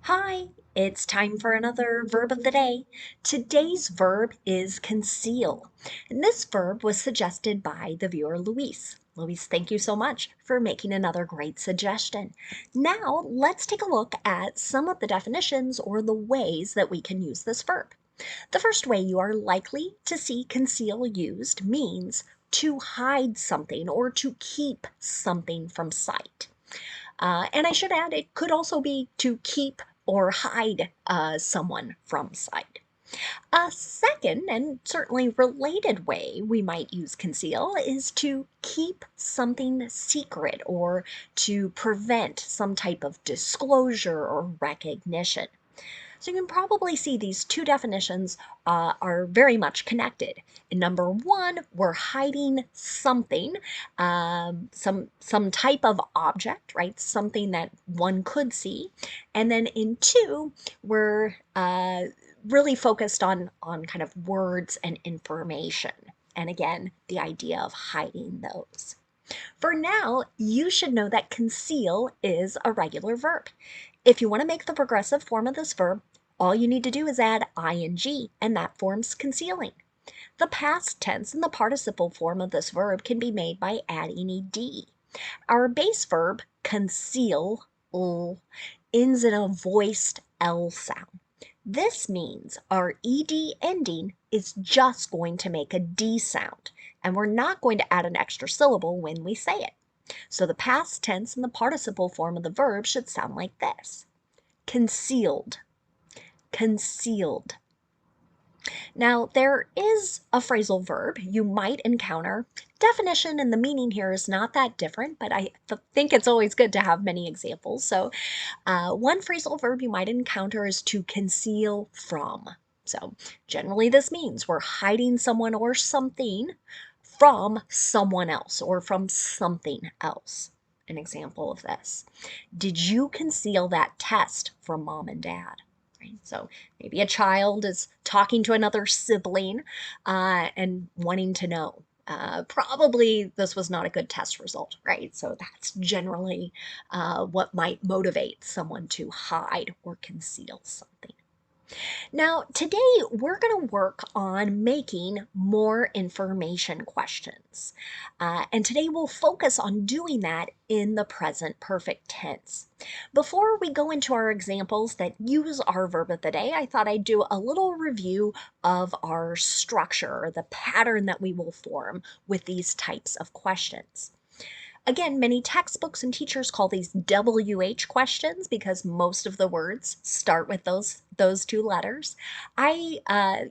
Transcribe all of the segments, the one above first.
Hi, it's time for another verb of the day. Today's verb is conceal, and this verb was suggested by the viewer Luis. Luis, thank you so much for making another great suggestion. Now, let's take a look at some of the definitions or the ways that we can use this verb. The first way you are likely to see conceal used means to hide something or to keep something from sight. And I should add, it could also be to keep or hide someone from sight. A second and certainly related way we might use conceal is to keep something secret or to prevent some type of disclosure or recognition. So you can probably see these two definitions are very much connected. In number one, we're hiding something, some type of object, right? Something that one could see. And then in two, we're really focused on kind of words and information. And again, the idea of hiding those. For now, you should know that conceal is a regular verb. If you want to make the progressive form of this verb, all you need to do is add ing, and that forms concealing. The past tense and the participle form of this verb can be made by adding ed. Our base verb, conceal, ends in a voiced L sound. This means our ed ending is just going to make a D sound, and we're not going to add an extra syllable when we say it. So the past tense and the participle form of the verb should sound like this: concealed, concealed. Now, there is a phrasal verb you might encounter. Definition and the meaning here is not that different, but I think it's always good to have many examples. So one phrasal verb you might encounter is to conceal from. So generally this means we're hiding someone or something from someone else or from something else. An example of this: did you conceal that test from mom and dad? Right? So maybe a child is talking to another sibling and wanting to know. Probably this was not a good test result, right? So that's generally what might motivate someone to hide or conceal something. Now, today we're going to work on making more information questions. And today we'll focus on doing that in the present perfect tense. Before we go into our examples that use our verb of the day, I thought I'd do a little review of our structure, or the pattern that we will form with these types of questions. Again, many textbooks and teachers call these WH questions because most of the words start with those two letters. I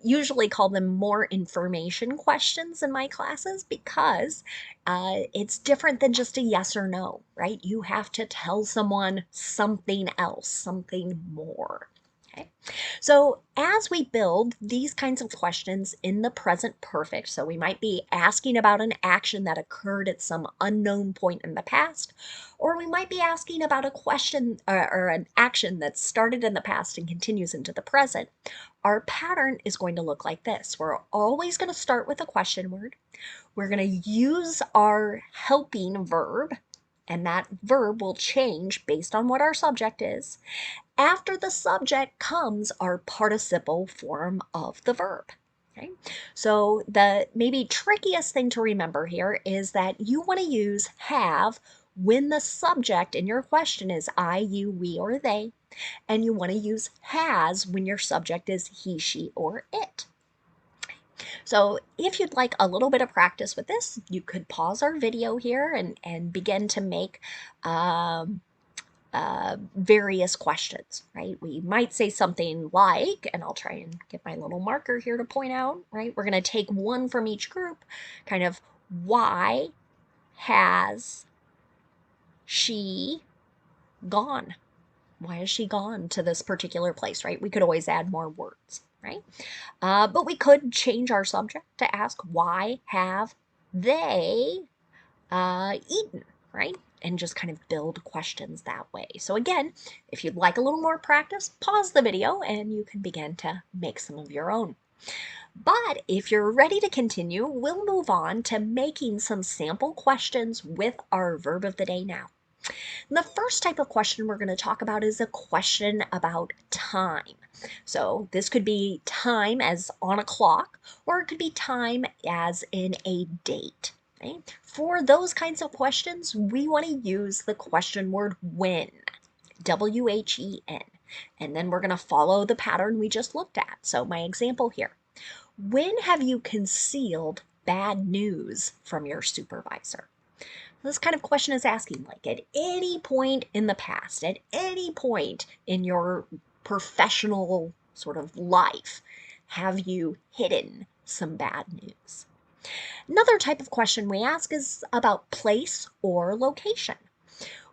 usually call them more information questions in my classes because it's different than just a yes or no, right? You have to tell someone something else, something more. Okay. So as we build these kinds of questions in the present perfect, so we might be asking about an action that occurred at some unknown point in the past, or we might be asking about a question or an action that started in the past and continues into the present. Our pattern is going to look like this. We're always going to start with a question word. We're going to use our helping verb, and that verb will change based on what our subject is. After the subject comes our participle form of the verb. Okay? So the maybe trickiest thing to remember here is that you want to use have when the subject in your question is I, you, we, or they, and you want to use has when your subject is he, she, or it. So if you'd like a little bit of practice with this, you could pause our video here and begin to make various questions, right? We might say something like, and I'll try and get my little marker here to point out, right? We're going to take one from each group, kind of, why has she gone? Why has she gone to this particular place, right? We could always add more words, right? But we could change our subject to ask, why have they eaten, right? And just kind of build questions that way. So again, if you'd like a little more practice, pause the video and you can begin to make some of your own. But if you're ready to continue, we'll move on to making some sample questions with our verb of the day now. The first type of question we're going to talk about is a question about time. So this could be time as on a clock, or it could be time as in a date. Okay? For those kinds of questions, we want to use the question word when, W-H-E-N. And then we're going to follow the pattern we just looked at. So my example here, when have you concealed bad news from your supervisor? This kind of question is asking, like, at any point in the past, at any point in your professional sort of life, have you hidden some bad news? Another type of question we ask is about place or location.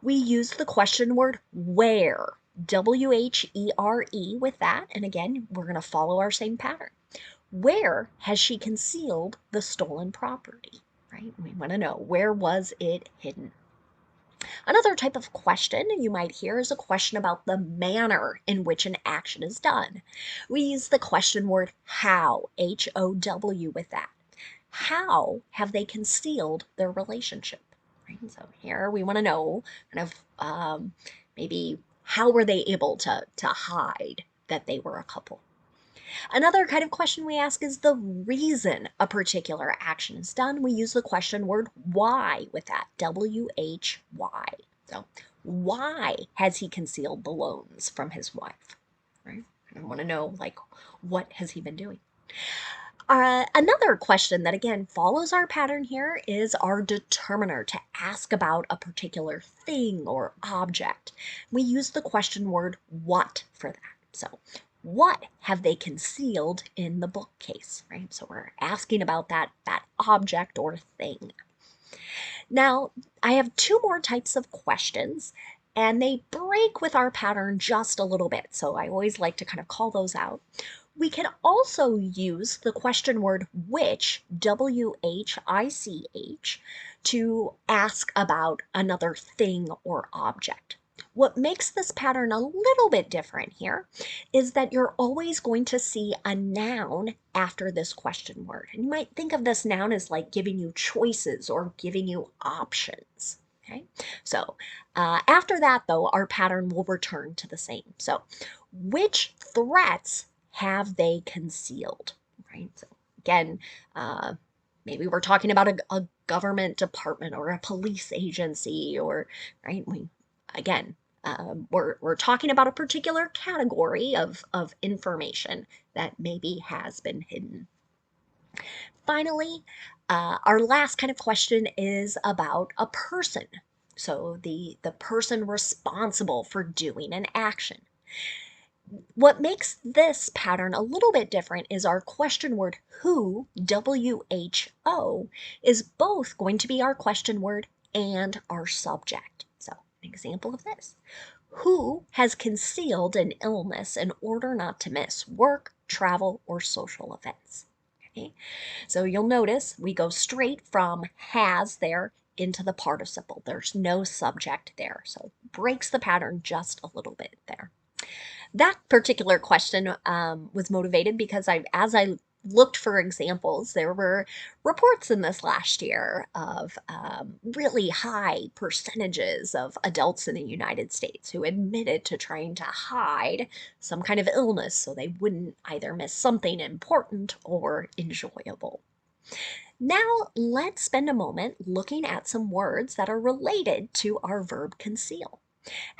We use the question word where, W-H-E-R-E with that, and again, we're going to follow our same pattern. Where has she concealed the stolen property? Right? We want to know, where was it hidden? Another type of question you might hear is a question about the manner in which an action is done. We use the question word how, H-O-W with that. How have they concealed their relationship? Right? So here we want to know kind of maybe how were they able to hide that they were a couple? Another kind of question we ask is the reason a particular action is done. We use the question word why with that, W-H-Y. So why has he concealed the loans from his wife? Right? I want to know, like, what has he been doing? Another question that again follows our pattern here is our determiner to ask about a particular thing or object. We use the question word what for that. So what have they concealed in the bookcase, right? So we're asking about that object or thing. Now, I have two more types of questions, and they break with our pattern just a little bit. So I always like to kind of call those out. We can also use the question word which, W-H-I-C-H, to ask about another thing or object. What makes this pattern a little bit different here is that you're always going to see a noun after this question word. And you might think of this noun as like giving you choices or giving you options. Okay, so after that, though, our pattern will return to the same. So, which threats have they concealed? Right. So again, maybe we're talking about a government department or a police agency, or right. We're talking about a particular category of information that maybe has been hidden. Finally, our last kind of question is about a person. So the person responsible for doing an action. What makes this pattern a little bit different is our question word who, W-H-O, is both going to be our question word and our subject. So an example of this. Who has concealed an illness in order not to miss work, travel, or social events? Okay. So you'll notice we go straight from has there into the participle. There's no subject there. So breaks the pattern just a little bit there. That particular question was motivated because as I looked for examples, there were reports in this last year of really high percentages of adults in the United States who admitted to trying to hide some kind of illness so they wouldn't either miss something important or enjoyable. Now, let's spend a moment looking at some words that are related to our verb conceal.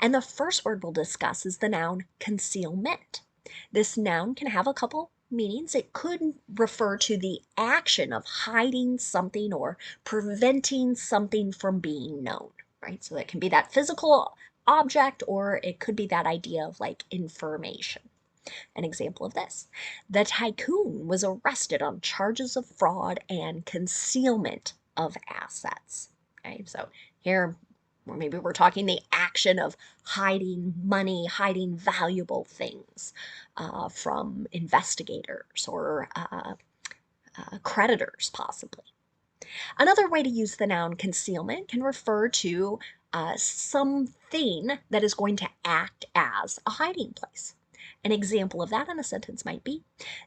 And the first word we'll discuss is the noun concealment. This noun can have a couple meanings. It could refer to the action of hiding something or preventing something from being known, right? So that can be that physical object, or it could be that idea of like information. An example of this, the tycoon was arrested on charges of fraud and concealment of assets. Okay, so here or maybe we're talking the action of hiding money, hiding valuable things from investigators or creditors, possibly. Another way to use the noun concealment can refer to something that is going to act as a hiding place. An example of that in a sentence might be,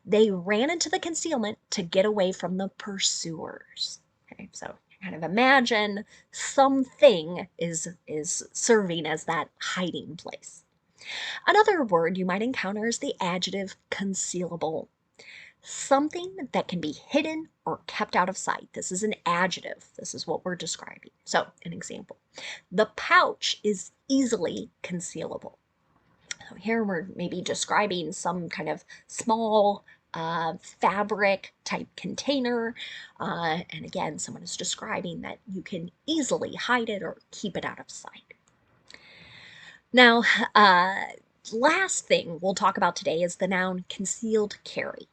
they ran into the concealment to get away from the pursuers. Okay, so kind of imagine something is serving as that hiding place. Another word you might encounter is the adjective concealable. Something that can be hidden or kept out of sight. This is an adjective. This is what we're describing. So, an example. The pouch is easily concealable. So here we're maybe describing some kind of small fabric type container. And again, someone is describing that you can easily hide it or keep it out of sight. Now, last thing we'll talk about today is the noun concealed carry.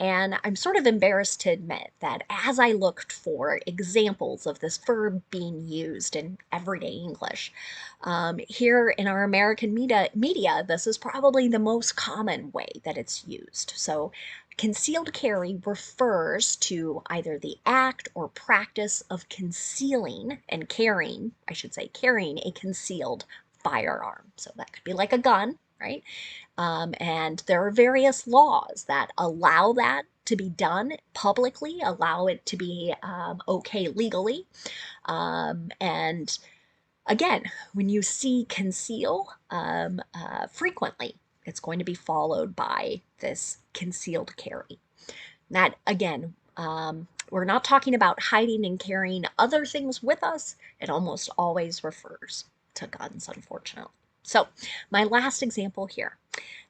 And I'm sort of embarrassed to admit that as I looked for examples of this verb being used in everyday English, here in our American media, this is probably the most common way that it's used. So, concealed carry refers to either the act or practice of concealing and carrying, I should say, carrying a concealed firearm. So, that could be like a gun, right? And there are various laws that allow that to be done publicly, allow it to be okay legally. And again, when you see conceal frequently, it's going to be followed by this concealed carry. That, again, we're not talking about hiding and carrying other things with us. It almost always refers to guns, unfortunately. So, my last example here.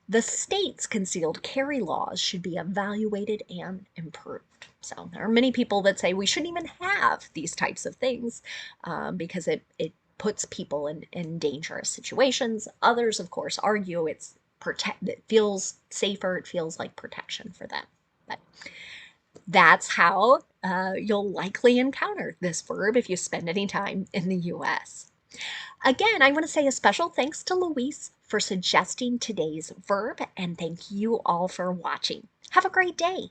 The state's concealed carry laws should be evaluated and improved. So there are many people that say we shouldn't even have these types of things because it puts people in dangerous situations. Others, of course, argue it feels safer, it feels like protection for them. But that's how you'll likely encounter this verb if you spend any time in the US. Again, I want to say a special thanks to Luis for suggesting today's verb, and thank you all for watching. Have a great day.